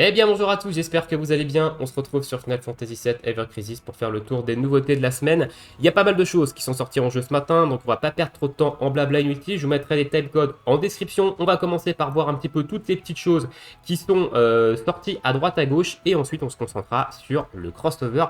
Eh bien bonjour à tous, j'espère que vous allez bien. On se retrouve sur Final Fantasy VII Ever Crisis pour faire le tour des nouveautés de la semaine. Il y a pas mal de choses qui sont sorties en jeu ce matin, donc on va pas perdre trop de temps en blabla inutile. Je vous mettrai les timecodes en description. On va commencer par voir un petit peu toutes les petites choses qui sont sorties à droite à gauche et ensuite on se concentrera sur le crossover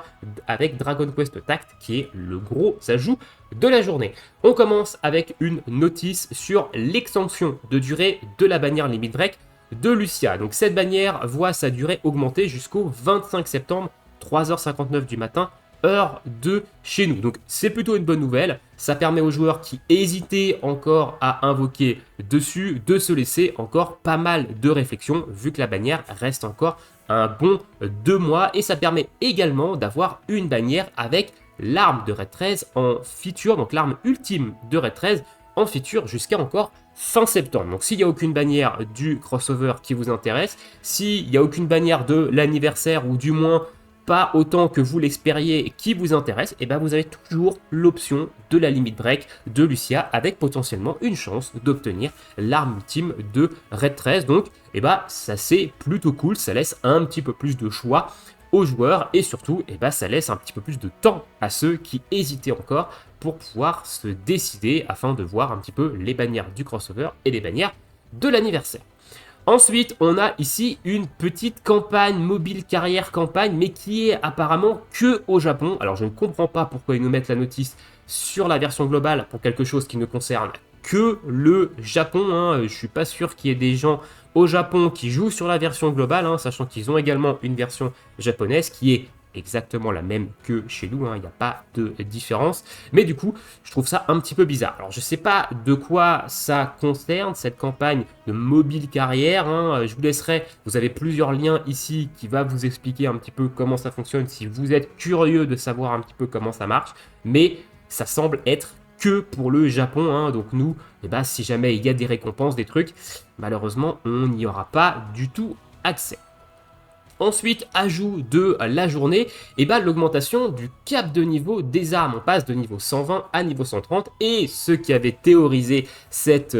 avec Dragon Quest Tact qui est le gros ajout de la journée. On commence avec une notice sur l'extension de durée de la bannière Limit Break de Lucia. Donc cette bannière voit sa durée augmenter jusqu'au 25 septembre, 3h59 du matin, heure de chez nous. Donc c'est plutôt une bonne nouvelle. Ça permet aux joueurs qui hésitaient encore à invoquer dessus de se laisser encore pas mal de réflexion vu que la bannière reste encore un bon 2 mois. Et ça permet également d'avoir une bannière avec l'arme de Raid 13 en feature, donc l'arme ultime de Raid 13 en feature jusqu'à encore fin septembre. Donc s'il n'y a aucune bannière du crossover qui vous intéresse, s'il n'y a aucune bannière de l'anniversaire ou du moins pas autant que vous l'espériez qui vous intéresse, et bien vous avez toujours l'option de la limit break de Lucia avec potentiellement une chance d'obtenir l'arme ultime de Raid 13. Donc et ben ça c'est plutôt cool, ça laisse un petit peu plus de choix aux joueurs et surtout ça laisse un petit peu plus de temps à ceux qui hésitaient encore pour pouvoir se décider afin de voir un petit peu les bannières du crossover et les bannières de l'anniversaire. Ensuite, on a ici une petite campagne mobile carrière campagne, mais qui est apparemment que au Japon. Alors je ne comprends pas pourquoi ils nous mettent la notice sur la version globale pour quelque chose qui ne concerne que le Japon. Je suis pas sûr qu'il y ait des gens au Japon qui jouent sur la version globale, sachant qu'ils ont également une version japonaise qui est exactement la même que chez nous, il n'y a pas de différence, mais du coup je trouve ça un petit peu bizarre. Alors je sais pas de quoi ça concerne cette campagne de mobile carrière, je vous laisserai, vous avez plusieurs liens ici qui va vous expliquer un petit peu comment ça fonctionne si vous êtes curieux de savoir un petit peu comment ça marche, mais ça semble être que pour le Japon, donc nous, si jamais il y a des récompenses, des trucs, malheureusement on n'y aura pas du tout accès. Ensuite, ajout de la journée, l'augmentation du cap de niveau des armes. On passe de niveau 120 à niveau 130. Et ceux qui avaient théorisé cette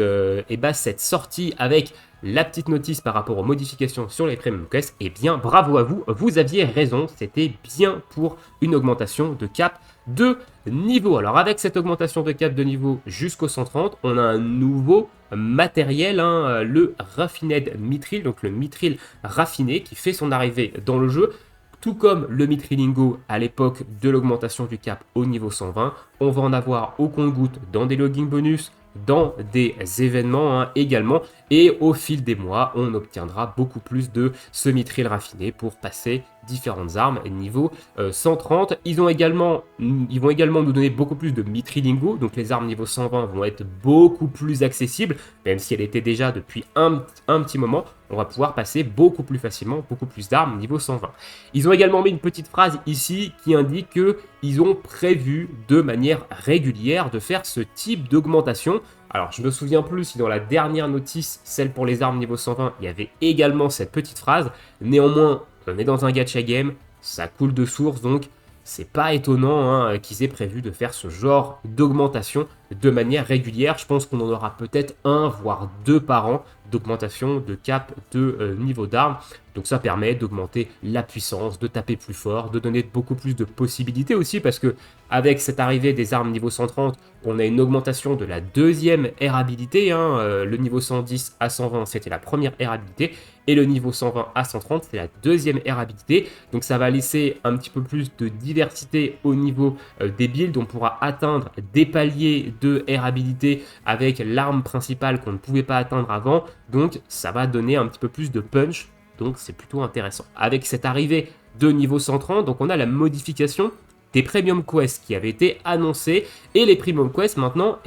sortie avec la petite notice par rapport aux modifications sur les Premium Quests, bravo à vous, vous aviez raison, c'était bien pour une augmentation de cap de niveau. Alors avec cette augmentation de cap de niveau jusqu'au 130, on a un nouveau matériel, le Raffined Mithril, donc le Mithril raffiné qui fait son arrivée dans le jeu. Tout comme le Mithrilingo à l'époque de l'augmentation du cap au niveau 120, on va en avoir au compte-gouttes dans des logging bonus, dans des événements également, et au fil des mois, on obtiendra beaucoup plus de ce mithril raffiné pour passer différentes armes niveau 130. Ils vont également nous donner beaucoup plus de Mithrilingo, donc les armes niveau 120 vont être beaucoup plus accessibles, même si elles étaient déjà depuis un petit moment, on va pouvoir passer beaucoup plus facilement, beaucoup plus d'armes niveau 120. Ils ont également mis une petite phrase ici qui indique qu'ils ont prévu de manière régulière de faire ce type d'augmentation. Alors je me souviens plus si dans la dernière notice, celle pour les armes niveau 120, il y avait également cette petite phrase. Néanmoins, on est dans un gacha game, ça coule de source, donc c'est pas étonnant qu'ils aient prévu de faire ce genre d'augmentation de manière régulière. Je pense qu'on en aura peut-être un, voire deux par an d'augmentation de cap de niveau d'armes. Donc ça permet d'augmenter la puissance, de taper plus fort, de donner beaucoup plus de possibilités aussi, parce que avec cette arrivée des armes niveau 130, on a une augmentation de la deuxième air habilité. Le niveau 110 à 120, c'était la première air habilité, et le niveau 120 à 130, c'est la deuxième air habilité. Donc ça va laisser un petit peu plus de diversité au niveau des builds. On pourra atteindre des paliers de air habilité avec l'arme principale qu'on ne pouvait pas atteindre avant. Donc ça va donner un petit peu plus de punch. Donc c'est plutôt intéressant. Avec cette arrivée de niveau 130, donc on a la modification des Premium Quests qui avaient été annoncés. Et les Premium Quests maintenant,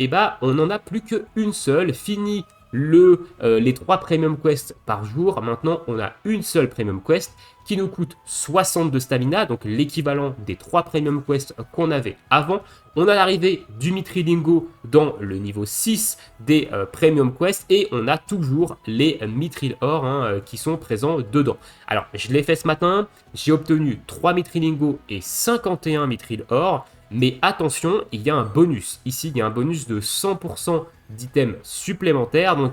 on n'en a plus qu'une seule. Fini les 3 Premium Quests par jour. Maintenant, on a une seule Premium Quest qui nous coûte 60 de stamina, donc l'équivalent des 3 Premium Quests qu'on avait avant. On a l'arrivée du Mithrilingo dans le niveau 6 des Premium Quests et on a toujours les Mithril Ore qui sont présents dedans. Alors, je l'ai fait ce matin, j'ai obtenu 3 Mithrilingo et 51 Mithril Ore. Mais attention, il y a un bonus. Ici, il y a un bonus de 100% d'items supplémentaires. Donc,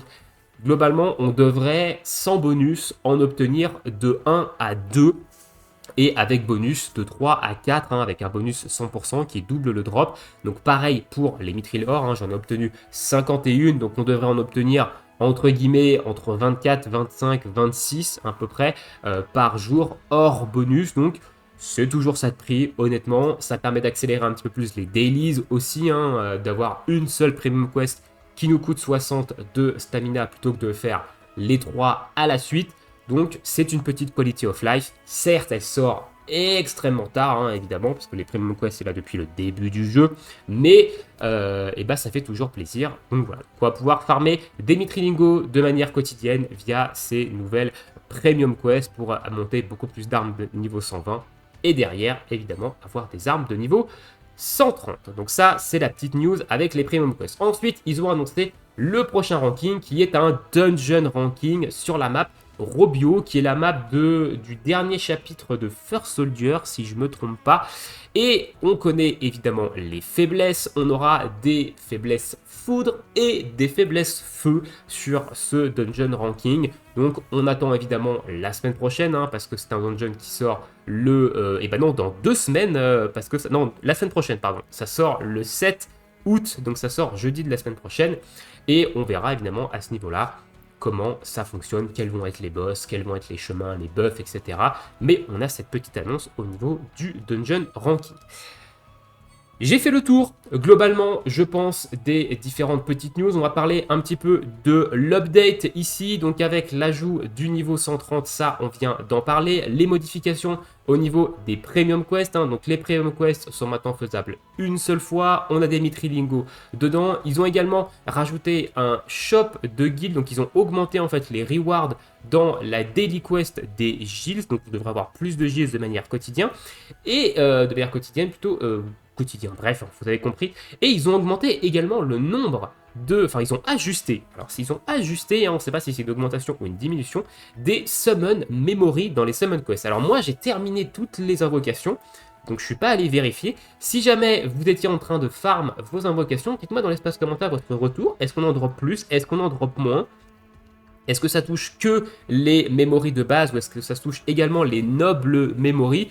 globalement, on devrait, sans bonus, en obtenir de 1 à 2. Et avec bonus de 3 à 4, avec un bonus 100% qui double le drop. Donc pareil pour les mithril or, j'en ai obtenu 51, donc on devrait en obtenir entre guillemets entre 24, 25, 26 à peu près par jour hors bonus. Donc c'est toujours ça de prix, honnêtement. Ça permet d'accélérer un petit peu plus les dailies aussi, d'avoir une seule premium quest qui nous coûte 60 de stamina plutôt que de faire les 3 à la suite. Donc c'est une petite quality of life. Certes, elle sort extrêmement tard, évidemment, parce que les Premium Quest c'est là depuis le début du jeu, mais ça fait toujours plaisir. Donc voilà, on va pouvoir farmer des Mitrilingos de manière quotidienne via ces nouvelles Premium Quest pour monter beaucoup plus d'armes de niveau 120 et derrière, évidemment, avoir des armes de niveau 130. Donc ça, c'est la petite news avec les Premium Quest. Ensuite, ils ont annoncé le prochain ranking qui est un Dungeon Ranking sur la map Robio, qui est la map du dernier chapitre de First Soldier, si je ne me trompe pas. Et on connaît évidemment les faiblesses. On aura des faiblesses foudre et des faiblesses feu sur ce dungeon ranking. Donc on attend évidemment la semaine prochaine, parce que c'est un dungeon qui sort dans 2 semaines, la semaine prochaine, pardon. Ça sort le 7 août, donc ça sort jeudi de la semaine prochaine. Et on verra évidemment à ce niveau-là comment ça fonctionne, quels vont être les boss, quels vont être les chemins, les buffs, etc. Mais on a cette petite annonce au niveau du Dungeon Ranking. J'ai fait le tour, globalement, je pense, des différentes petites news. On va parler un petit peu de l'update ici, donc avec l'ajout du niveau 130, ça, on vient d'en parler. Les modifications au niveau des Premium Quests, donc les Premium Quests sont maintenant faisables une seule fois. On a des Mitrilingos dedans. Ils ont également rajouté un shop de guild, donc ils ont augmenté en fait les rewards dans la daily quest des guilds, donc on devrait avoir plus de guilds de manière quotidienne, et quotidien, bref, vous avez compris. Et ils ont augmenté également le nombre ils ont ajusté, alors s'ils ont ajusté, on ne sait pas si c'est une augmentation ou une diminution, des summon memory dans les summon quests. Alors moi j'ai terminé toutes les invocations, donc je ne suis pas allé vérifier. Si jamais vous étiez en train de farm vos invocations, dites-moi dans l'espace commentaire votre retour. Est-ce qu'on en drop plus? Est-ce qu'on en drop moins? Est-ce que ça touche que les memories de base ou est-ce que ça touche également les nobles memories?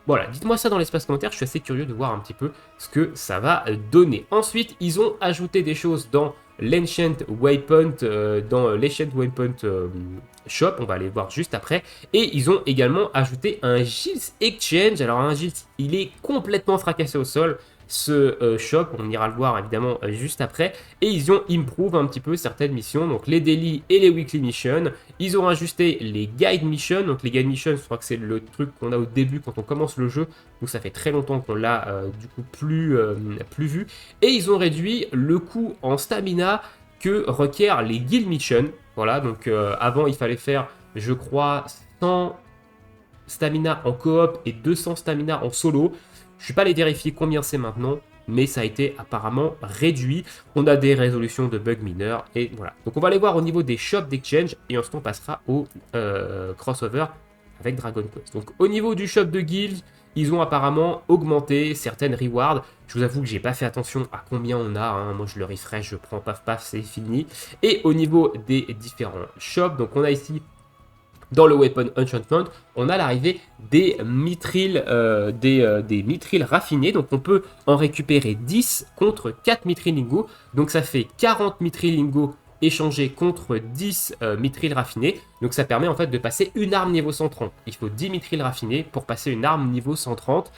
Voilà, dites-moi ça dans l'espace commentaire, je suis assez curieux de voir un petit peu ce que ça va donner. Ensuite, ils ont ajouté des choses dans l'Ancient Waypoint, Shop, on va aller voir juste après. Et ils ont également ajouté un Guilds Exchange. Alors un Guilds, il est complètement fracassé au sol, ce shop, on ira le voir évidemment juste après. Et ils ont improve un petit peu certaines missions, donc les daily et les weekly missions. Ils ont ajusté les guide missions, donc les guide missions, je crois que c'est le truc qu'on a au début quand on commence le jeu, donc ça fait très longtemps qu'on l'a du coup plus vu. Et ils ont réduit le coût en stamina que requièrent les guild missions. Voilà, donc avant il fallait faire, je crois, 100 stamina en coop et 200 stamina en solo. Je ne suis pas allé vérifier combien c'est maintenant, mais ça a été apparemment réduit. On a des résolutions de bugs mineurs et voilà. Donc on va aller voir au niveau des shops d'exchange et ensuite on passera au crossover avec Dragon Quest. Donc au niveau du shop de guild, ils ont apparemment augmenté certaines rewards. Je vous avoue que j'ai pas fait attention à combien on a. Moi je le refresh, je prends paf paf, c'est fini. Et au niveau des différents shops, donc on a ici dans le Weapon Enchantment, on a l'arrivée des mithril raffinés. Donc on peut en récupérer 10 contre 4 mitrilingos. Donc ça fait 40 mitrilingos échangés contre 10 mithril raffinés. Donc ça permet en fait de passer une arme niveau 130. Il faut 10 mithril raffinés pour passer une arme niveau 130.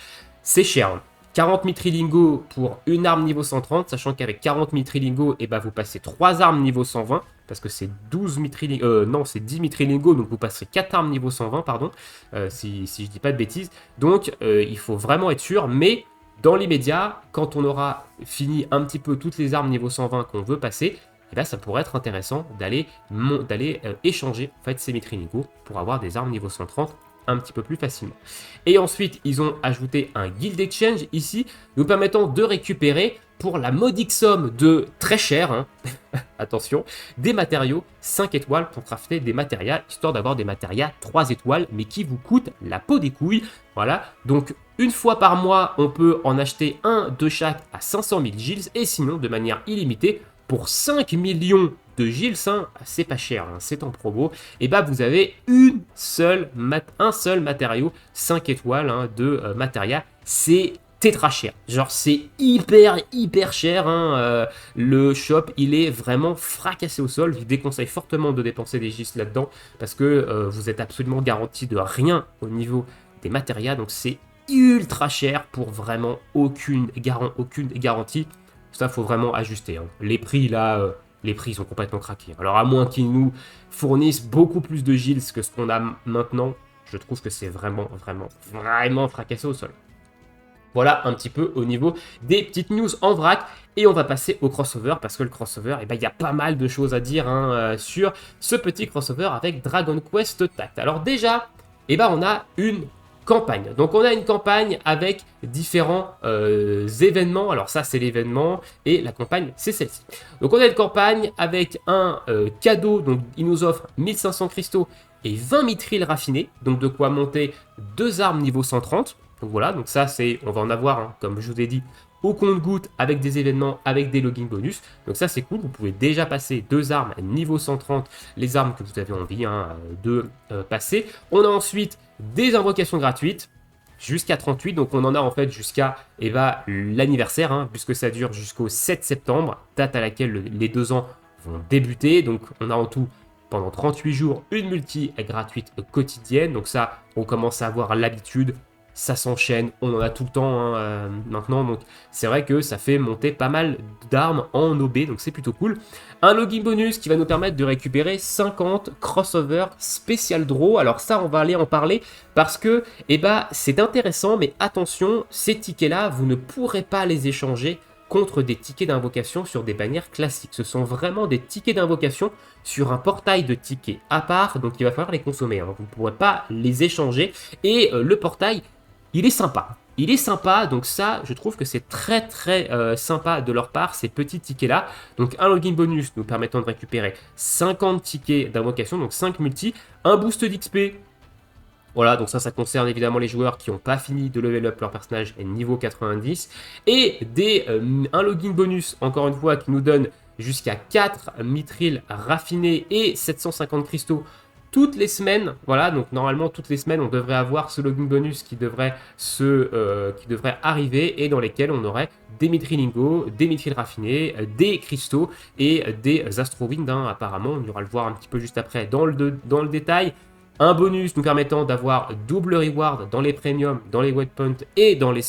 C'est cher. 40 mitrilingos pour une arme niveau 130, sachant qu'avec 40 mitrilingos, vous passez 3 armes niveau 120, parce que c'est 10 mitrilingos, donc vous passerez 4 armes niveau 120, pardon, si je dis pas de bêtises. Donc il faut vraiment être sûr, mais dans l'immédiat, quand on aura fini un petit peu toutes les armes niveau 120 qu'on veut passer, ça pourrait être intéressant d'aller échanger en fait, ces mitrilingos pour avoir des armes niveau 130 un petit peu plus facilement. Et ensuite, ils ont ajouté un Guild Exchange ici, nous permettant de récupérer pour la modique somme de très cher, attention, des matériaux 5 étoiles pour crafter des matériaux, histoire d'avoir des matériaux 3 étoiles, mais qui vous coûtent la peau des couilles. Voilà, donc une fois par mois, on peut en acheter un de chaque à 500 000 gills, et sinon, de manière illimitée, pour 5 millions de Gilles, hein, c'est pas cher, hein, c'est en promo, et bah vous avez un seul matériau 5 étoiles hein, de Materia, c'est tétra cher, genre c'est hyper cher, hein, le shop il est vraiment fracassé au sol, je vous déconseille fortement de dépenser des gis là-dedans, parce que vous êtes absolument garanti de rien au niveau des matérias, donc c'est ultra cher pour vraiment aucune garantie, ça faut vraiment ajuster, hein. Les prix là, les prix sont complètement craqués, alors à moins qu'ils nous fournissent beaucoup plus de gils que ce qu'on a maintenant, je trouve que c'est vraiment fracassé au sol. Voilà un petit peu au niveau des petites news en vrac. Et on va passer au crossover, parce que le crossover, eh ben, il y a pas mal de choses à dire hein, sur ce petit crossover avec Dragon Quest Tact. Alors déjà, eh ben, on a une campagne. Donc on a une campagne avec différents événements. Alors ça, c'est l'événement, et la campagne, c'est celle-ci. Donc on a une campagne avec un cadeau, donc il nous offre 1500 cristaux et 20 mithril raffinés, donc de quoi monter 2 armes niveau 130. Donc voilà, donc ça c'est, on va en avoir, hein, comme je vous ai dit, au compte-gouttes avec des événements, avec des logins bonus. Donc ça c'est cool, vous pouvez déjà passer 2 armes niveau 130, les armes que vous avez envie hein, de passer. On a ensuite des invocations gratuites, jusqu'à 38, donc on en a en fait jusqu'à l'anniversaire, hein, puisque ça dure jusqu'au 7 septembre, date à laquelle les 2 ans vont débuter. Donc on a en tout pendant 38 jours une multi gratuite quotidienne, donc ça on commence à avoir l'habitude. Ça s'enchaîne, on en a tout le temps hein, maintenant, donc c'est vrai que ça fait monter pas mal d'armes en OB, donc c'est plutôt cool. Un login bonus qui va nous permettre de récupérer 50 crossover spécial draw. Alors ça, on va aller en parler parce que c'est intéressant, mais attention, ces tickets-là, vous ne pourrez pas les échanger contre des tickets d'invocation sur des bannières classiques. Ce sont vraiment des tickets d'invocation sur un portail de tickets à part, donc il va falloir les consommer, hein. Vous ne pourrez pas les échanger, et le portail, il est sympa. Il est sympa, donc ça, je trouve que c'est très sympa de leur part, ces petits tickets-là. Donc un login bonus nous permettant de récupérer 50 tickets d'invocation, donc 5 multi, un boost d'XP. Voilà, donc ça concerne évidemment les joueurs qui n'ont pas fini de level up leur personnage niveau 90. Et un login bonus, encore une fois, qui nous donne jusqu'à 4 mithril raffinés et 750 cristaux toutes les semaines. Voilà, donc normalement toutes les semaines on devrait avoir ce login bonus qui devrait arriver, et dans lesquels on aurait des mithril des mithril raffinés, des cristaux et des astrowind hein, apparemment. On ira le voir un petit peu juste après dans le détail. Un bonus nous permettant d'avoir double reward dans les premiums, dans les waypoints et dans les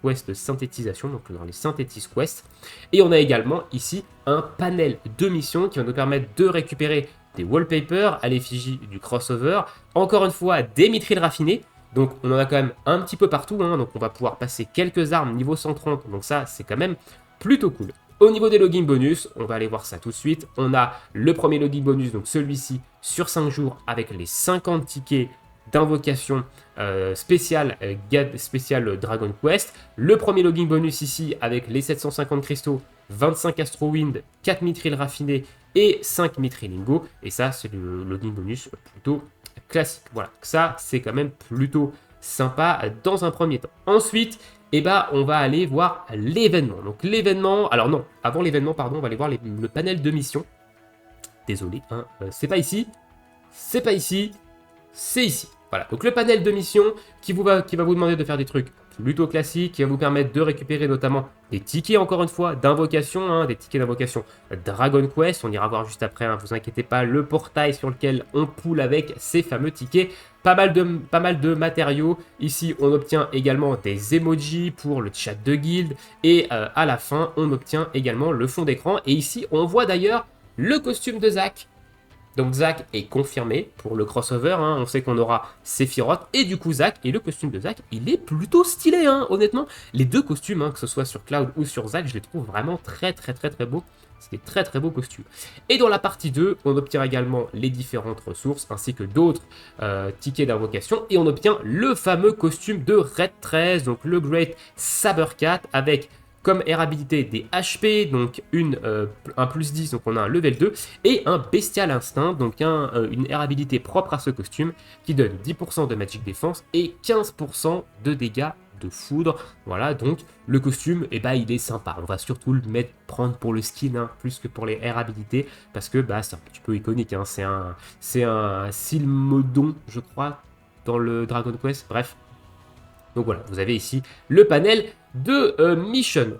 quests de synthétisation, donc dans les synthétis quests. Et on a également ici un panel de missions qui va nous permettre de récupérer des wallpapers à l'effigie du crossover. Encore une fois, des mithril raffinés. Donc on en a quand même un petit peu partout, hein, donc on va pouvoir passer quelques armes niveau 130, donc ça c'est quand même plutôt cool. Au niveau des logins bonus, on va aller voir ça tout de suite. On a le premier login bonus, donc celui-ci sur 5 jours avec les 50 tickets d'invocation spécial Dragon Quest. Le premier login bonus ici avec les 750 cristaux, 25 Astrowind, 4 mithril raffinés et 5 mitrilingo. Et ça, c'est le login bonus plutôt classique. Voilà, ça, c'est quand même plutôt sympa dans un premier temps. Ensuite, on va aller voir l'événement. Donc l'événement, alors non, avant l'événement, pardon, on va aller voir le panel de mission. Désolé, hein, c'est pas ici, c'est pas ici, c'est ici. Voilà, donc le panel de mission qui va vous demander de faire des trucs plutôt classiques, qui va vous permettre de récupérer notamment des tickets, encore une fois, d'invocation, hein, des tickets d'invocation Dragon Quest, on ira voir juste après, hein, vous inquiétez pas, le portail sur lequel on pool avec ces fameux tickets, pas mal de matériaux. Ici, on obtient également des emojis pour le chat de guild, et à la fin, on obtient également le fond d'écran, et ici, on voit d'ailleurs le costume de Zack. Donc Zack est confirmé pour le crossover, hein. On sait qu'on aura Sephiroth et du coup Zack, et le costume de Zack, il est plutôt stylé, hein, honnêtement. Les deux costumes, hein, que ce soit sur Cloud ou sur Zack, je les trouve vraiment très beaux. C'est des très beaux costumes. Et dans la partie 2, on obtient également les différentes ressources ainsi que d'autres tickets d'invocation, et on obtient le fameux costume de Red 13, donc le Great Sabercat avec comme air habilité des HP, donc un plus 10, donc on a un level 2, et un Bestial Instinct, donc une air habilité propre à ce costume, qui donne 10% de Magic Défense et 15% de dégâts de foudre. Voilà, donc le costume, eh ben, il est sympa. On va surtout le prendre pour le skin, hein, plus que pour les air habilités, parce que bah, c'est un petit peu iconique. Hein. C'est un Silmodon, je crois, dans le Dragon Quest. Bref. Donc voilà, vous avez ici le panel de Mission.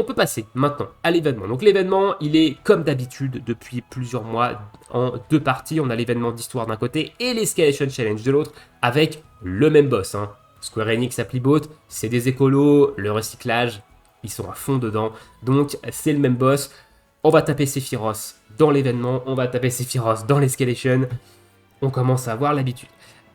On peut passer maintenant à l'événement. Donc l'événement, il est comme d'habitude depuis plusieurs mois en deux parties. On a l'événement d'histoire d'un côté et l'Escalation Challenge de l'autre avec le même boss. Hein. Square Enix Applebot, c'est des écolos, le recyclage, ils sont à fond dedans. Donc c'est le même boss. On va taper Sephiroth dans l'événement, on va taper Sephiroth dans l'Escalation. On commence à avoir l'habitude.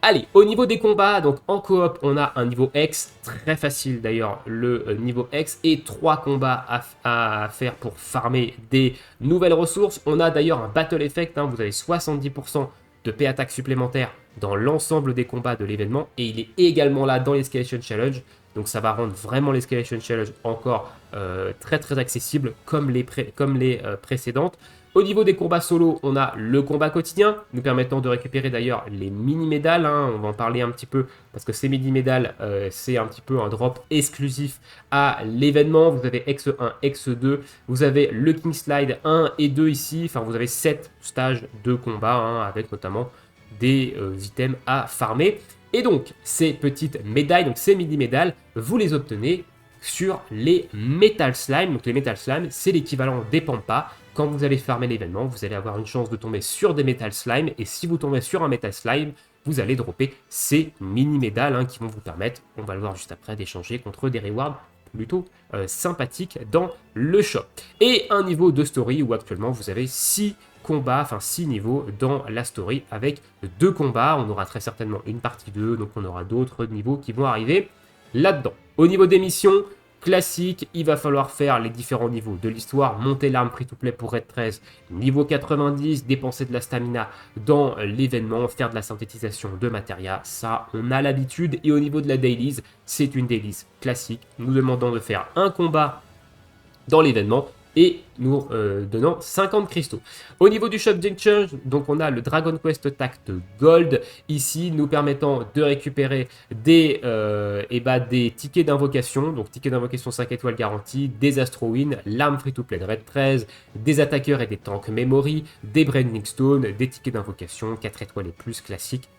Allez, au niveau des combats, donc en coop, on a un niveau X, très facile d'ailleurs le niveau X, et 3 combats à faire pour farmer des nouvelles ressources. On a d'ailleurs un Battle Effect, hein, vous avez 70% de P-Attack supplémentaire dans l'ensemble des combats de l'événement, et il est également là dans l'Escalation Challenge, donc ça va rendre vraiment l'Escalation Challenge encore très très accessible comme les précédentes. Au niveau des combats solo, on a le combat quotidien, nous permettant de récupérer d'ailleurs les mini-médalles. Hein, on va en parler un petit peu, parce que ces mini-médalles, c'est un petit peu un drop exclusif à l'événement. Vous avez X1, X2, vous avez le King Slide 1 et 2 ici. Enfin, vous avez 7 stages de combat, hein, avec notamment des items à farmer. Et donc, ces petites médailles, donc ces mini-médalles, vous les obtenez sur les Metal Slime. Donc les Metal Slime, c'est l'équivalent des Pampas. Quand vous allez farmer l'événement, vous allez avoir une chance de tomber sur des Metal Slime. Et si vous tombez sur un Metal Slime, vous allez dropper ces mini-médalles, hein, qui vont vous permettre, on va le voir juste après, d'échanger contre des rewards plutôt sympathiques dans le shop. Et un niveau de story où actuellement vous avez 6 combats, enfin 6 niveaux dans la story avec 2 combats. On aura très certainement une partie 2, donc on aura d'autres niveaux qui vont arriver là-dedans. Au niveau des missions, classique, il va falloir faire les différents niveaux de l'histoire, monter l'arme free-to-play pour Red 13, niveau 90, dépenser de la stamina dans l'événement, faire de la synthétisation de matéria, ça on a l'habitude. Et au niveau de la dailies, c'est une dailies classique, nous demandant de faire un combat dans l'événement et nous donnant 50 cristaux. Au niveau du Shop Junction, donc on a le Dragon Quest Tact Gold, ici nous permettant de récupérer des tickets d'invocation, donc tickets d'invocation 5 étoiles garanties, des Astro Win, l'arme free-to-play de Red 13, des attaqueurs et des tanks memory, des Branding Stone, des tickets d'invocation 4 étoiles et plus classiques.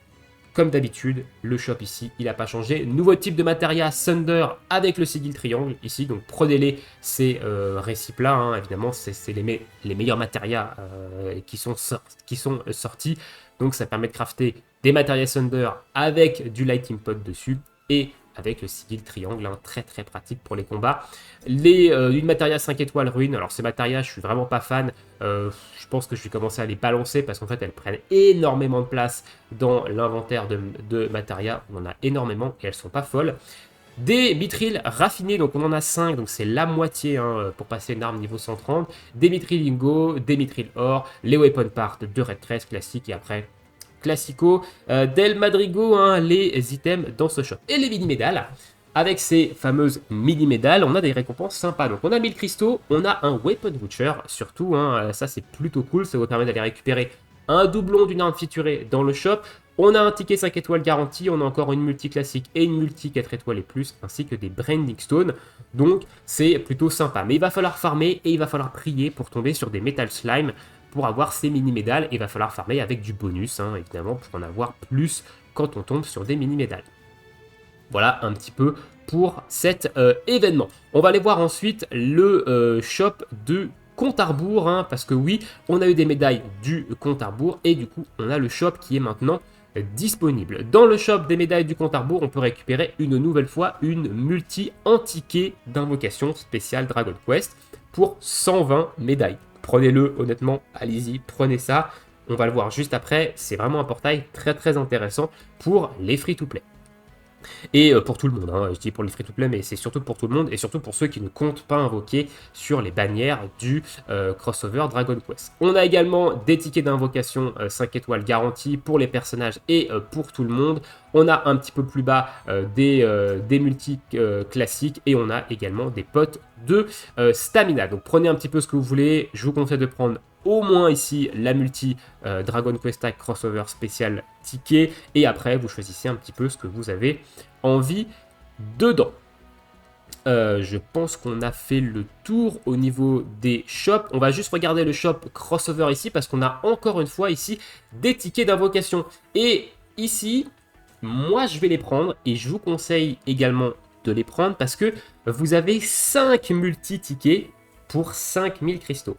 Comme d'habitude, le shop ici, il n'a pas changé. Nouveau type de matéria Thunder avec le sigil triangle ici. Donc prenez-les ces récipes-là. Hein, évidemment, c'est les meilleurs matérias qui sont sortis. Donc ça permet de crafter des matérias Thunder avec du Lighting Pod dessus et avec le sigil triangle, hein, très très pratique pour les combats. Une matéria 5 étoiles ruine, alors ces matérias je suis vraiment pas fan, je pense que je vais commencer à les balancer parce qu'en fait elles prennent énormément de place dans l'inventaire de matéria, on en a énormément et elles sont pas folles. Des mithril raffinés, donc on en a 5, donc c'est la moitié, hein, pour passer une arme niveau 130. Des mithril ingo, des mithril or, les weapon parts de Red 13 classique et après classico, Del Madrigo, hein, les items dans ce shop. Et les mini-médalles, avec ces fameuses mini-médalles, on a des récompenses sympas. Donc on a 1000 cristaux, on a un Weapon Butcher, surtout, hein, ça c'est plutôt cool, ça vous permet d'aller récupérer un doublon d'une arme featurée dans le shop. On a un ticket 5 étoiles garanti, on a encore une multi classique et une multi 4 étoiles et plus, ainsi que des Branding Stones. Donc c'est plutôt sympa. Mais il va falloir farmer et il va falloir prier pour tomber sur des Metal Slime pour avoir ces mini-médalles. Il va falloir farmer avec du bonus, hein, évidemment, pour en avoir plus quand on tombe sur des mini-médalles. Voilà un petit peu pour cet événement. On va aller voir ensuite le shop de compte à rebours, hein, parce que oui, on a eu des médailles du compte à rebours et du coup, on a le shop qui est maintenant disponible. Dans le shop des médailles du compte à rebours, on peut récupérer une nouvelle fois une multi en ticket d'invocation spéciale Dragon Quest pour 120 médailles. Prenez-le, honnêtement, allez-y, prenez ça. On va le voir juste après, c'est vraiment un portail très très intéressant pour les free-to-play. Et pour tout le monde, hein, je dis pour les free-to-play, mais c'est surtout pour tout le monde, et surtout pour ceux qui ne comptent pas invoquer sur les bannières du crossover Dragon Quest. On a également des tickets d'invocation 5 étoiles garantis pour les personnages et pour tout le monde. On a un petit peu plus bas des multis classiques, et on a également des potes de stamina. Donc prenez un petit peu ce que vous voulez, je vous conseille de prendre au moins ici la multi Dragon Quest Tag Crossover spécial ticket, et après vous choisissez un petit peu ce que vous avez envie dedans. Je pense qu'on a fait le tour au niveau des shops. On va juste regarder le shop crossover ici parce qu'on a encore une fois ici des tickets d'invocation. Et ici, moi je vais les prendre et je vous conseille également de les prendre parce que vous avez 5 multi-tickets pour 5000 cristaux.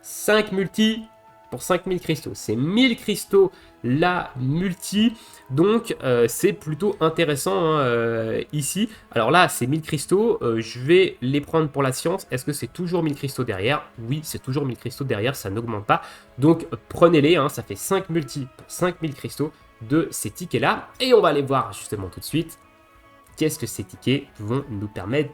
5 multi pour 5000 cristaux. C'est 1000 cristaux la multi. Donc c'est plutôt intéressant hein, ici. Alors là, c'est 1000 cristaux. Je vais les prendre pour la science. Est-ce que c'est toujours 1000 cristaux derrière? Oui, c'est toujours 1000 cristaux derrière. Ça n'augmente pas. Donc prenez-les. Hein, ça fait 5 multi pour 5000 cristaux de ces tickets-là. Et on va aller voir justement tout de suite qu'est-ce que ces tickets vont nous permettre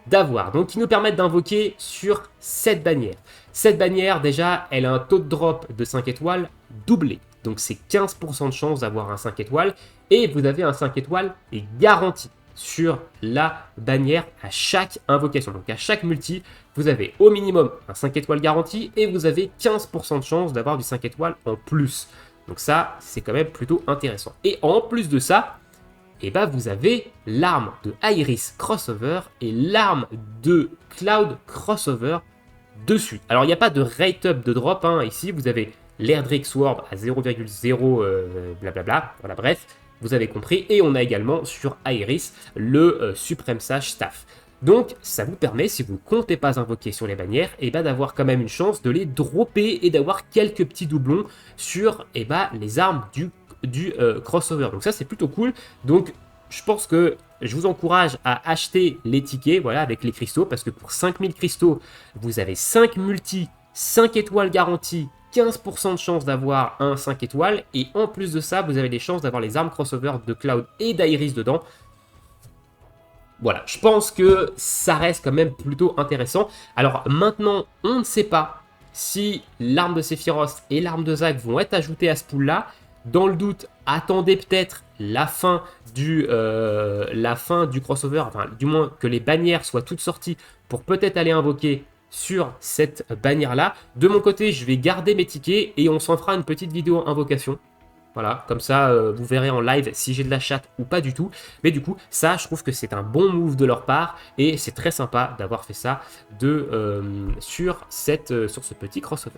d'avoir. Donc, ils nous permettent d'invoquer sur cette bannière. Cette bannière, déjà, elle a un taux de drop de 5 étoiles doublé. Donc, c'est 15% de chance d'avoir un 5 étoiles. Et vous avez un 5 étoiles garanti sur la bannière à chaque invocation. Donc, à chaque multi, vous avez au minimum un 5 étoiles garanti et vous avez 15% de chance d'avoir du 5 étoiles en plus. Donc, ça, c'est quand même plutôt intéressant. Et en plus de ça, et bah vous avez l'arme de Iris Crossover et l'arme de Cloud Crossover dessus. Alors il n'y a pas de rate up de drop hein, ici, vous avez l'Airdrick Sword à 0,0 blablabla, voilà bref, vous avez compris. Et on a également sur Iris le Supreme Sage Staff. Donc ça vous permet, si vous ne comptez pas invoquer sur les bannières, et bah d'avoir quand même une chance de les dropper et d'avoir quelques petits doublons sur et bah, les armes du crossover. Donc ça c'est plutôt cool. Donc je pense que je vous encourage à acheter les tickets voilà, avec les cristaux parce que pour 5000 cristaux, vous avez 5 multi, 5 étoiles garanties, 15% de chance d'avoir un 5 étoiles et en plus de ça, vous avez des chances d'avoir les armes crossover de Cloud et d'Iris dedans. Voilà, je pense que ça reste quand même plutôt intéressant. Alors maintenant, on ne sait pas si l'arme de Sephiroth et l'arme de Zack vont être ajoutées à ce pool-là. Dans le doute, attendez peut-être la fin du crossover, enfin du moins que les bannières soient toutes sorties pour peut-être aller invoquer sur cette bannière-là. De mon côté, je vais garder mes tickets et on s'en fera une petite vidéo invocation. Voilà, comme ça, vous verrez en live si j'ai de la chatte ou pas du tout. Mais du coup, ça, je trouve que c'est un bon move de leur part. Et c'est très sympa d'avoir fait ça sur ce petit crossover.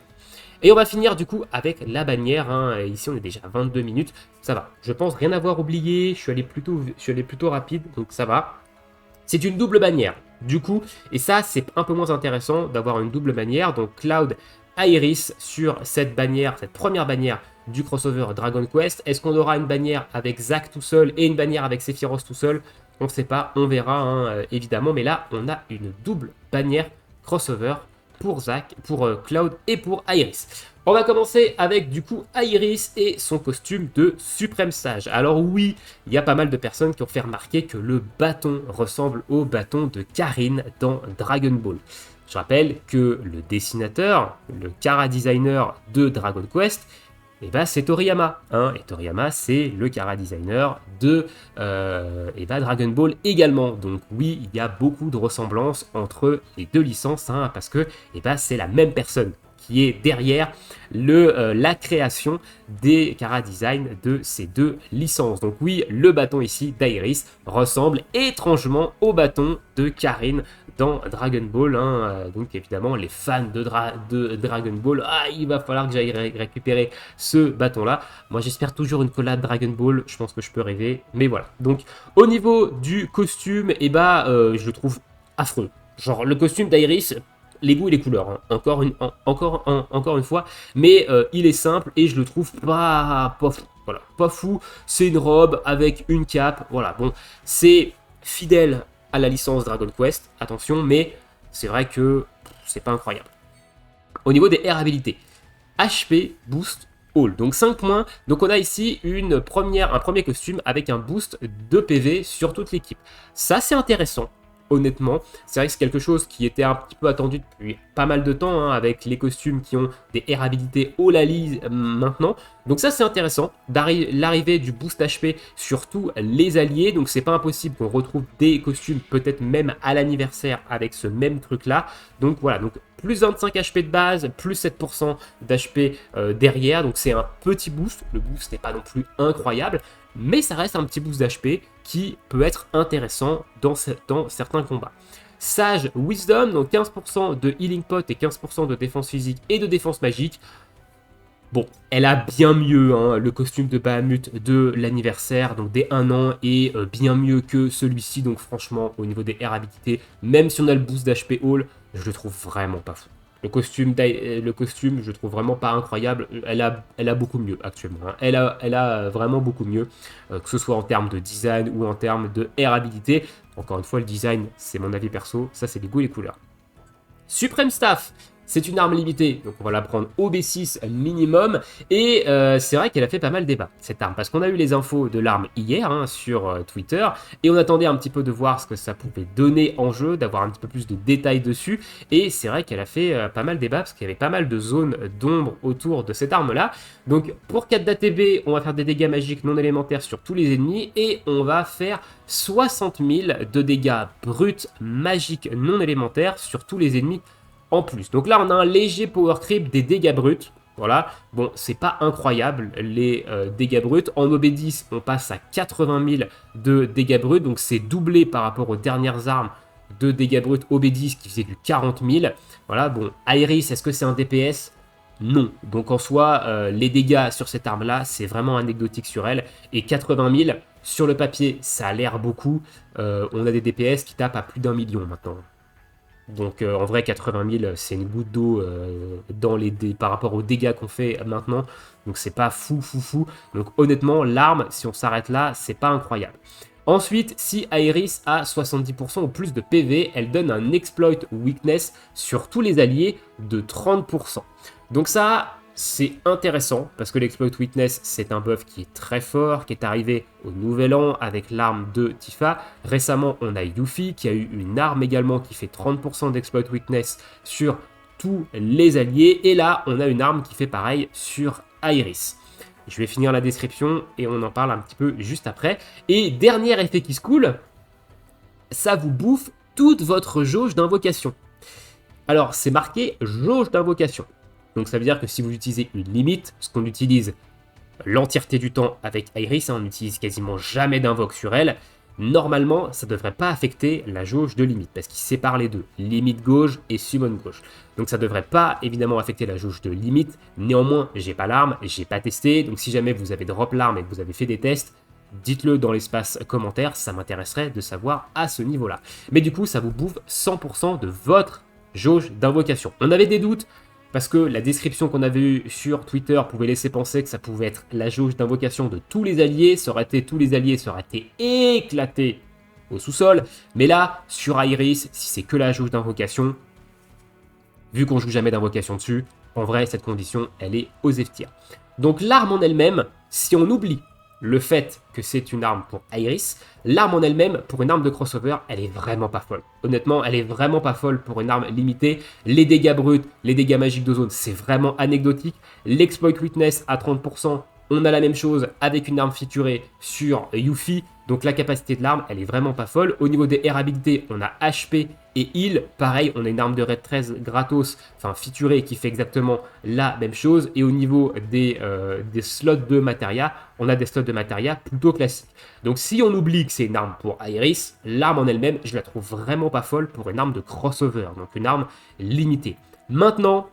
Et on va finir du coup avec la bannière. Hein. Ici, on est déjà à 22 minutes. Ça va. Je pense rien avoir oublié. Je suis allé plutôt rapide, donc ça va. C'est une double bannière. Du coup, et ça, c'est un peu moins intéressant d'avoir une double bannière. Donc, Cloud Iris sur cette bannière, cette première bannière du crossover Dragon Quest. Est-ce qu'on aura une bannière avec Zack tout seul et une bannière avec Sephiroth tout seul? On ne sait pas, on verra hein, évidemment. Mais là, on a une double bannière crossover pour Zack, pour Cloud et pour Iris. On va commencer avec du coup Iris et son costume de Suprême Sage. Alors oui, il y a pas mal de personnes qui ont fait remarquer que le bâton ressemble au bâton de Karin dans Dragon Ball. Je rappelle que le dessinateur, le chara designer de Dragon Quest, et bah c'est Toriyama, hein, et Toriyama c'est le chara designer de Dragon Ball également. Donc oui, il y a beaucoup de ressemblances entre les deux licences, hein, parce que c'est la même personne qui est derrière la création des chara design de ces deux licences. Donc oui, le bâton ici d'Iris ressemble étrangement au bâton de Karin dans Dragon Ball. Hein. Donc évidemment, les fans de Dragon Ball, il va falloir que j'aille récupérer ce bâton-là. Moi, j'espère toujours une collab Dragon Ball. Je pense que je peux rêver. Mais voilà. Donc, au niveau du costume, je le trouve affreux. Genre, le costume d'Iris, les goûts et les couleurs, hein. Encore une fois. Mais il est simple et je le trouve pas fou. Voilà, pas fou. C'est une robe avec une cape. Voilà, bon, c'est fidèle à la licence Dragon Quest, attention, mais c'est vrai que c'est pas incroyable. Au niveau des R habilités, HP Boost All, donc 5 points. Donc on a ici un premier costume avec un boost de PV sur toute l'équipe. Ça c'est intéressant. Honnêtement, c'est vrai que c'est quelque chose qui était un petit peu attendu depuis pas mal de temps, hein, avec les costumes qui ont des R habilités au lali maintenant. Donc ça c'est intéressant, l'arrivée du boost HP sur tous les alliés. Donc c'est pas impossible qu'on retrouve des costumes peut-être même à l'anniversaire avec ce même truc là. Donc voilà, donc plus 25 HP de base, plus 7% d'HP derrière. Donc c'est un petit boost, le boost n'est pas non plus incroyable, mais ça reste un petit boost d'HP qui peut être intéressant dans certains combats. Sage Wisdom, donc 15% de healing pot et 15% de défense physique et de défense magique. Bon, elle a bien mieux, hein, le costume de Bahamut de l'anniversaire, donc des 1 an, et bien mieux que celui-ci. Donc franchement, au niveau des air habilités, même si on a le boost d'HP All, je le trouve vraiment pas fou. Le costume, je trouve vraiment pas incroyable. Elle a beaucoup mieux actuellement. Hein. Elle a vraiment beaucoup mieux, que ce soit en termes de design ou en termes de air habilité. Encore une fois, le design, c'est mon avis perso. Ça, c'est les goûts et les couleurs. Supreme Staff, c'est une arme limitée, donc on va la prendre au B6 minimum, et c'est vrai qu'elle a fait pas mal débat, cette arme, parce qu'on a eu les infos de l'arme hier hein, sur Twitter, et on attendait un petit peu de voir ce que ça pouvait donner en jeu, d'avoir un petit peu plus de détails dessus, et c'est vrai qu'elle a fait pas mal débat, parce qu'il y avait pas mal de zones d'ombre autour de cette arme-là. Donc pour 4 d'ATB, on va faire des dégâts magiques non élémentaires sur tous les ennemis, et on va faire 60 000 de dégâts bruts magiques non élémentaires sur tous les ennemis en plus. Donc là, on a un léger power creep des dégâts bruts. Voilà, bon, c'est pas incroyable les dégâts bruts. En OB10, on passe à 80 000 de dégâts bruts, donc c'est doublé par rapport aux dernières armes de dégâts bruts OB10 qui faisaient du 40 000. Voilà, bon, Iris, est-ce que c'est un DPS ? Non. Donc en soi, les dégâts sur cette arme-là, c'est vraiment anecdotique sur elle. Et 80 000, sur le papier, ça a l'air beaucoup. On a des DPS qui tapent à plus d'1 million maintenant. Donc en vrai 80 000 c'est une goutte d'eau par rapport aux dégâts qu'on fait maintenant. Donc c'est pas fou. Donc honnêtement l'arme si on s'arrête là c'est pas incroyable. Ensuite si Iris a 70% ou plus de PV elle donne un exploit weakness sur tous les alliés de 30%. Donc ça c'est intéressant parce que l'exploit weakness c'est un buff qui est très fort, qui est arrivé au nouvel an avec l'arme de Tifa. Récemment on a Yuffie qui a eu une arme également qui fait 30% d'exploit weakness sur tous les alliés. Et là on a une arme qui fait pareil sur Iris. Je vais finir la description et on en parle un petit peu juste après. Et dernier effet qui se coule, ça vous bouffe toute votre jauge d'invocation. Alors c'est marqué jauge d'invocation. Donc ça veut dire que si vous utilisez une limite, ce qu'on utilise l'entièreté du temps avec Iris, hein, on n'utilise quasiment jamais d'invoque sur elle, normalement ça ne devrait pas affecter la jauge de limite, parce qu'il sépare les deux, limite gauche et summon gauche. Donc ça ne devrait pas évidemment affecter la jauge de limite, néanmoins j'ai pas l'arme, j'ai pas testé, donc si jamais vous avez drop l'arme et que vous avez fait des tests, dites-le dans l'espace commentaire, ça m'intéresserait de savoir à ce niveau-là. Mais du coup ça vous bouffe 100% de votre jauge d'invocation. On avait des doutes, parce que la description qu'on avait eue sur Twitter pouvait laisser penser que ça pouvait être la jauge d'invocation de tous les alliés, tous les alliés auraient été éclatés au sous-sol, mais là, sur Iris, si c'est que la jauge d'invocation, vu qu'on joue jamais d'invocation dessus, en vrai, cette condition, elle est aux F tier. Donc l'arme en elle-même, si on oublie le fait que c'est une arme pour Iris, l'arme en elle-même, pour une arme de crossover, elle est vraiment pas folle. Honnêtement, elle est vraiment pas folle pour une arme limitée. Les dégâts bruts, les dégâts magiques de zone, c'est vraiment anecdotique. L'exploit witness à 30%, on a la même chose avec une arme featurée sur Yuffie. Donc la capacité de l'arme, elle est vraiment pas folle. Au niveau des air habilités, on a HP et heal. Pareil, on a une arme de raid 13 gratos, enfin featurée, qui fait exactement la même chose. Et au niveau des slots de materia, on a des slots de materia plutôt classiques. Donc si on oublie que c'est une arme pour Iris, l'arme en elle-même, je la trouve vraiment pas folle pour une arme de crossover. Donc une arme limitée. Maintenant,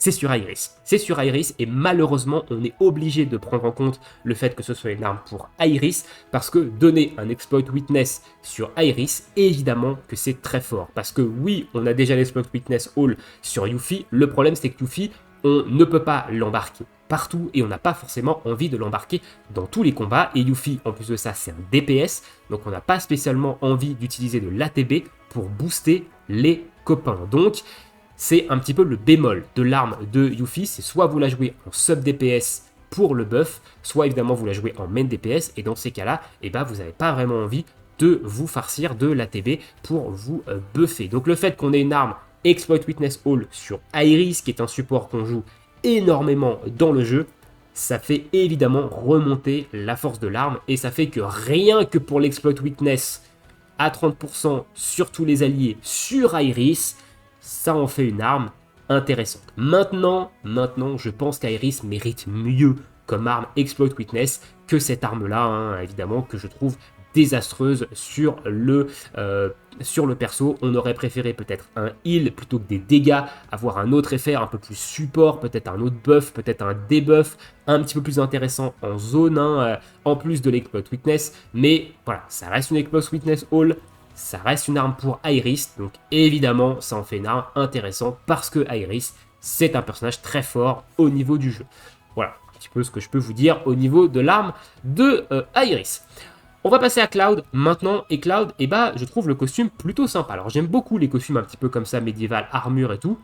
c'est sur Iris. C'est sur Iris et malheureusement, on est obligé de prendre en compte le fait que ce soit une arme pour Iris parce que donner un exploit witness sur Iris, évidemment que c'est très fort. Parce que oui, on a déjà l'exploit witness all sur Yuffie. Le problème, c'est que Yuffie, on ne peut pas l'embarquer partout et on n'a pas forcément envie de l'embarquer dans tous les combats. Et Yuffie, en plus de ça, c'est un DPS. Donc on n'a pas spécialement envie d'utiliser de l'ATB pour booster les copains. Donc, c'est un petit peu le bémol de l'arme de Yuffie, c'est soit vous la jouez en sub DPS pour le buff, soit évidemment vous la jouez en main DPS, et dans ces cas-là, eh ben, vous n'avez pas vraiment envie de vous farcir de l'ATB pour vous buffer. Donc le fait qu'on ait une arme Exploit Witness All sur Iris, qui est un support qu'on joue énormément dans le jeu, ça fait évidemment remonter la force de l'arme, et ça fait que rien que pour l'Exploit Witness à 30% sur tous les alliés sur Iris, ça en fait une arme intéressante. Maintenant, je pense qu'Iris mérite mieux comme arme Exploit Witness que cette arme-là, hein, évidemment, que je trouve désastreuse sur le perso. On aurait préféré peut-être un heal plutôt que des dégâts, avoir un autre effet un peu plus support, peut-être un autre buff, peut-être un debuff un petit peu plus intéressant en zone, hein, en plus de l'exploit weakness. Mais voilà, ça reste une exploit weakness all, ça reste une arme pour Iris, donc évidemment ça en fait une arme intéressante parce que Iris c'est un personnage très fort au niveau du jeu. Voilà un petit peu ce que je peux vous dire au niveau de l'arme de Iris. On va passer à Cloud maintenant, et Cloud, bah, je trouve le costume plutôt sympa. Alors j'aime beaucoup les costumes un petit peu comme ça, médiéval, armure et tout.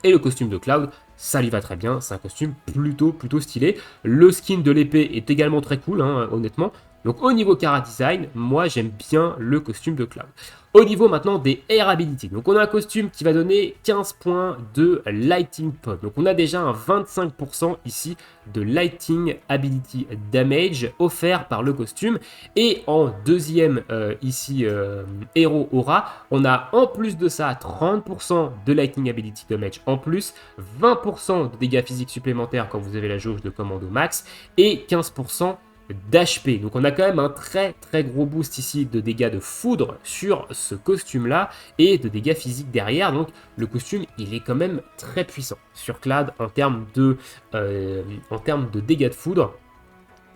Et le costume de Cloud, ça lui va très bien, c'est un costume plutôt stylé. Le skin de l'épée est également très cool, hein, honnêtement. Donc au niveau Chara Design, moi j'aime bien le costume de Cloud. Au niveau maintenant des Air Ability, donc on a un costume qui va donner 15 points de Lighting Pod. Donc on a déjà un 25% ici de Lighting Ability Damage offert par le costume. Et en deuxième héros Aura, on a en plus de ça 30% de Lighting Ability Damage en plus, 20% de dégâts physiques supplémentaires quand vous avez la jauge de commando max et 15% d'HP. Donc on a quand même un très gros boost ici de dégâts de foudre sur ce costume là et de dégâts physiques derrière. Donc le costume il est quand même très puissant sur Cloud en termes de dégâts de foudre.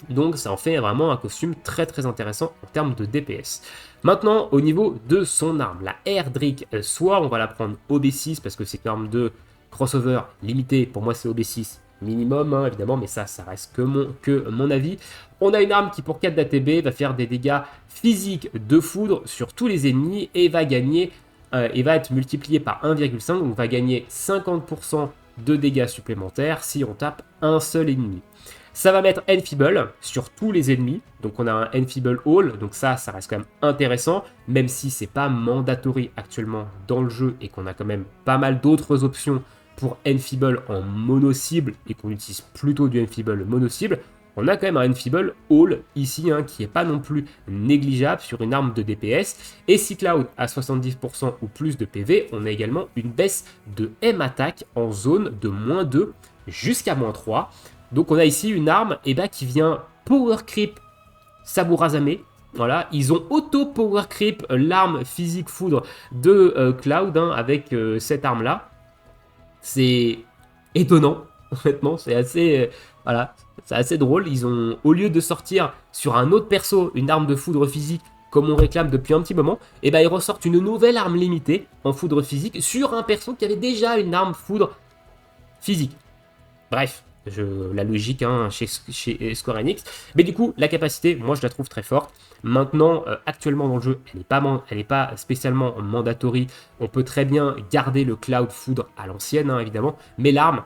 Donc ça en fait vraiment un costume très intéressant en termes de DPS. Maintenant au niveau de son arme, la Erdrick Sword, on va la prendre OB6 parce que c'est une arme de crossover limitée. Pour moi c'est OB6 minimum, hein, évidemment, mais ça reste que mon avis. On a une arme qui, pour 4 d'ATB, va faire des dégâts physiques de foudre sur tous les ennemis et va être multiplié par 1,5, donc va gagner 50% de dégâts supplémentaires si on tape un seul ennemi. Ça va mettre Enfeeble sur tous les ennemis, donc on a un Enfeeble All, donc ça reste quand même intéressant, même si c'est pas mandatory actuellement dans le jeu et qu'on a quand même pas mal d'autres options pour Enfeeble en mono-cible et qu'on utilise plutôt du Enfeeble mono-cible, on a quand même un Enfeeble All ici qui n'est pas non plus négligeable sur une arme de DPS. Et si Cloud a 70% ou plus de PV, on a également une baisse de M-Attack en zone de -2 jusqu'à -3. Donc on a ici une arme qui vient Power Creep Saburazame. Voilà, ils ont auto-Power Creep l'arme physique foudre de Cloud avec cette arme-là. C'est étonnant, honnêtement, c'est assez, c'est assez drôle. Ils ont, au lieu de sortir sur un autre perso une arme de foudre physique comme on réclame depuis un petit moment, ils ressortent une nouvelle arme limitée en foudre physique sur un perso qui avait déjà une arme foudre physique. Bref, la logique chez Square Enix. Mais du coup, la capacité, moi je la trouve très forte. Maintenant, actuellement dans le jeu, elle n'est pas spécialement mandatory. On peut très bien garder le Cloud Foudre à l'ancienne, évidemment. Mais l'arme,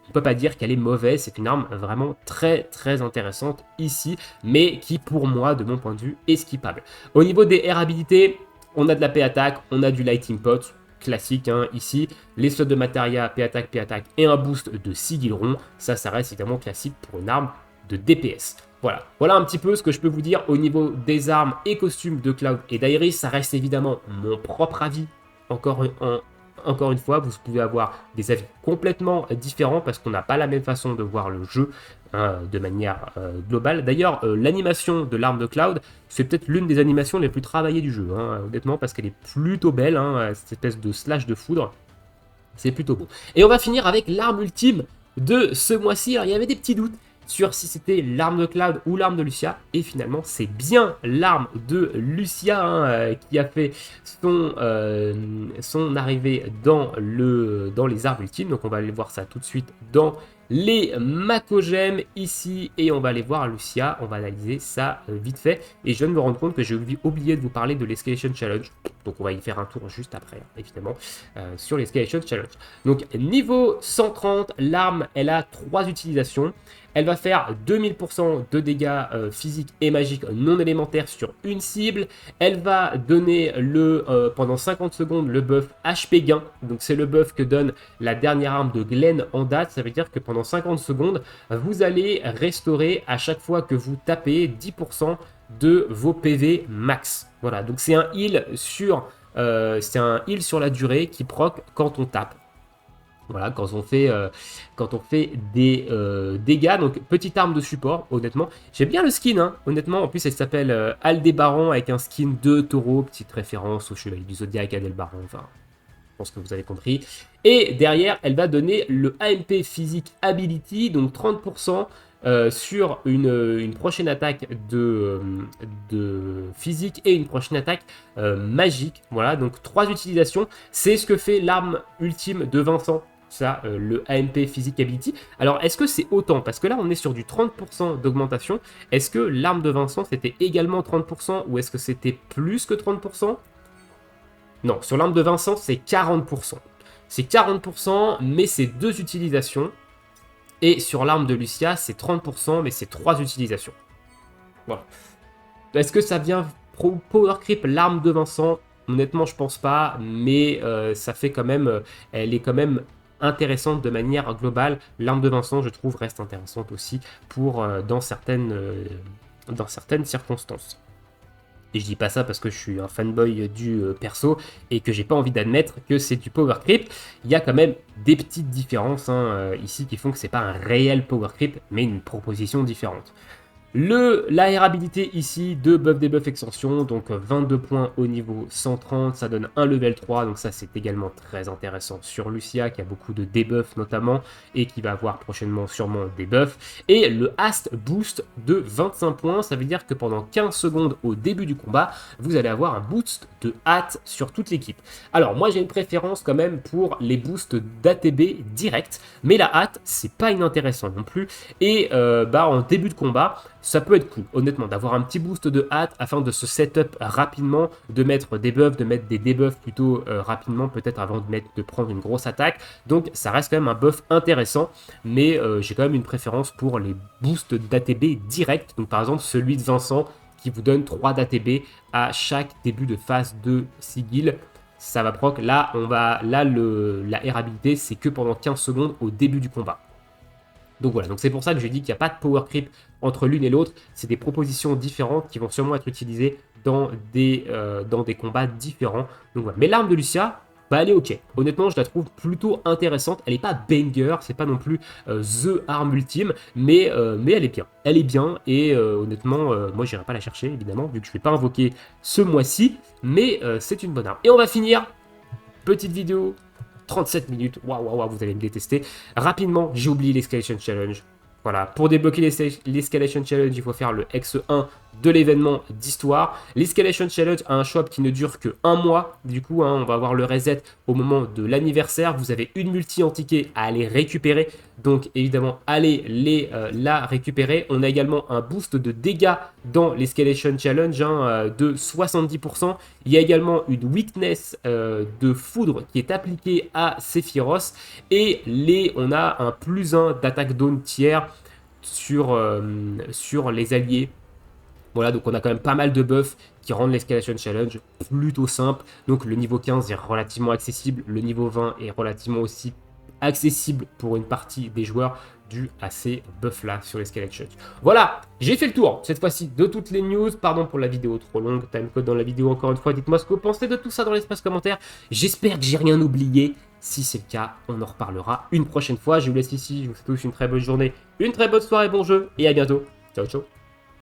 on ne peut pas dire qu'elle est mauvaise. C'est une arme vraiment très intéressante ici. Mais qui, pour moi, de mon point de vue, est skippable. Au niveau des air habilités, on a de la P-Attack, on a du Lighting Pot. Classique ici, les slots de Materia, P-Attack et un boost de Sigilron, ça reste évidemment classique pour une arme de DPS. Voilà un petit peu ce que je peux vous dire au niveau des armes et costumes de Cloud et d'Iris. Ça reste évidemment mon propre avis, encore une fois, vous pouvez avoir des avis complètement différents parce qu'on n'a pas la même façon de voir le jeu de manière globale. D'ailleurs, l'animation de l'arme de Cloud, c'est peut-être l'une des animations les plus travaillées du jeu, honnêtement, parce qu'elle est plutôt belle, cette espèce de slash de foudre. C'est plutôt beau. Et on va finir avec l'arme ultime de ce mois-ci. Alors, il y avait des petits doutes sur si c'était l'arme de Cloud ou l'arme de Lucia, et finalement c'est bien l'arme de Lucia qui a fait son arrivée dans les armes ultimes. Donc on va aller voir ça tout de suite dans les Macogem ici, et on va aller voir Lucia, on va analyser ça vite fait, et je viens de me rendre compte que j'ai oublié de vous parler de l'Escalation Challenge, donc on va y faire un tour juste après, évidemment, sur l'Escalation Challenge. Donc niveau 130, l'arme elle a 3 utilisations. Elle va faire 2000% de dégâts physiques et magiques non élémentaires sur une cible. Elle va donner pendant 50 secondes le buff HP gain. Donc c'est le buff que donne la dernière arme de Glenn en date. Ça veut dire que pendant 50 secondes, vous allez restaurer à chaque fois que vous tapez 10% de vos PV max. Voilà, donc c'est un heal sur la durée qui proc quand on tape. Voilà, quand on fait des dégâts, donc petite arme de support, honnêtement. J'aime bien le skin, hein, honnêtement. En plus, elle s'appelle Aldébaran avec un skin de taureau, petite référence au chevalier du Zodiac, Aldébaran, enfin, je pense que vous avez compris. Et derrière, elle va donner le AMP Physique Ability, donc 30% sur une prochaine attaque de physique et une prochaine attaque magique. Voilà, donc 3 utilisations. C'est ce que fait l'arme ultime de Vincent. Ça, le AMP Physique Ability. Alors, est-ce que c'est autant? Parce que là, on est sur du 30% d'augmentation. Est-ce que l'arme de Vincent, c'était également 30% ou est-ce que c'était plus que 30%? Non, sur l'arme de Vincent, c'est 40%. C'est 40%, mais c'est 2 utilisations. Et sur l'arme de Lucia, c'est 30%, mais c'est 3 utilisations. Voilà. Est-ce que ça vient power creep l'arme de Vincent? Honnêtement, je pense pas, mais ça fait quand même, elle est quand même intéressante de manière globale. L'arme de Vincent, je trouve, reste intéressante aussi pour dans certaines circonstances. Et je dis pas ça parce que je suis un fanboy du perso et que j'ai pas envie d'admettre que c'est du power creep. Il y a quand même des petites différences ici qui font que c'est pas un réel power creep, mais une proposition différente. La aérabilité ici de buff debuff extension, donc 22 points au niveau 130, ça donne un level 3, donc ça c'est également très intéressant sur Lucia qui a beaucoup de debuffs notamment et qui va avoir prochainement sûrement des buffs. Et le Hast Boost de 25 points, ça veut dire que pendant 15 secondes au début du combat, vous allez avoir un boost de hâte sur toute l'équipe. Alors moi j'ai une préférence quand même pour les boosts d'ATB direct, mais la hâte c'est pas inintéressant non plus. Et en début de combat, ça peut être cool, honnêtement, d'avoir un petit boost de hâte afin de se setup rapidement, de mettre des buffs, de mettre des debuffs plutôt rapidement, peut-être avant de prendre une grosse attaque. Donc ça reste quand même un buff intéressant, mais j'ai quand même une préférence pour les boosts d'ATB direct. Donc par exemple celui de Vincent qui vous donne 3 d'ATB à chaque début de phase de sigil. Ça va proc. Là, la aérabilité, c'est que pendant 15 secondes au début du combat. Donc voilà, donc c'est pour ça que j'ai dit qu'il n'y a pas de power creep entre l'une et l'autre. C'est des propositions différentes qui vont sûrement être utilisées dans des combats différents. Donc voilà. Mais l'arme de Lucia, bah elle est ok. Honnêtement, je la trouve plutôt intéressante. Elle n'est pas banger, c'est pas non plus the arme ultime, mais elle est bien. Elle est bien et honnêtement, moi j'irai pas la chercher évidemment, vu que je ne vais pas invoquer ce mois-ci, mais c'est une bonne arme. Et on va finir, petite vidéo 37 minutes, waouh, vous allez me détester. Rapidement, j'ai oublié l'Escalation Challenge. Voilà, pour débloquer l'Escalation Challenge, il faut faire le X1 de l'événement d'histoire. L'Escalation Challenge a un shop qui ne dure que 1 mois. Du coup, on va avoir le reset au moment de l'anniversaire. Vous avez une multi en ticket à aller récupérer. Donc, évidemment, allez la récupérer. On a également un boost de dégâts dans l'Escalation Challenge de 70%. Il y a également une weakness de foudre qui est appliquée à Sephiroth. Et on a un +1 d'attaque d'one tiers sur les alliés. Voilà, donc on a quand même pas mal de buffs qui rendent l'Escalation Challenge plutôt simple. Donc le niveau 15 est relativement accessible, le niveau 20 est relativement aussi accessible pour une partie des joueurs dû à ces buffs-là sur l'Escalation. Voilà, j'ai fait le tour cette fois-ci de toutes les news. Pardon pour la vidéo trop longue, timecode dans la vidéo encore une fois. Dites-moi ce que vous pensez de tout ça dans l'espace commentaire. J'espère que j'ai rien oublié. Si c'est le cas, on en reparlera une prochaine fois. Je vous laisse ici, je vous souhaite tous une très bonne journée, une très bonne soirée, bon jeu et à bientôt. Ciao, ciao.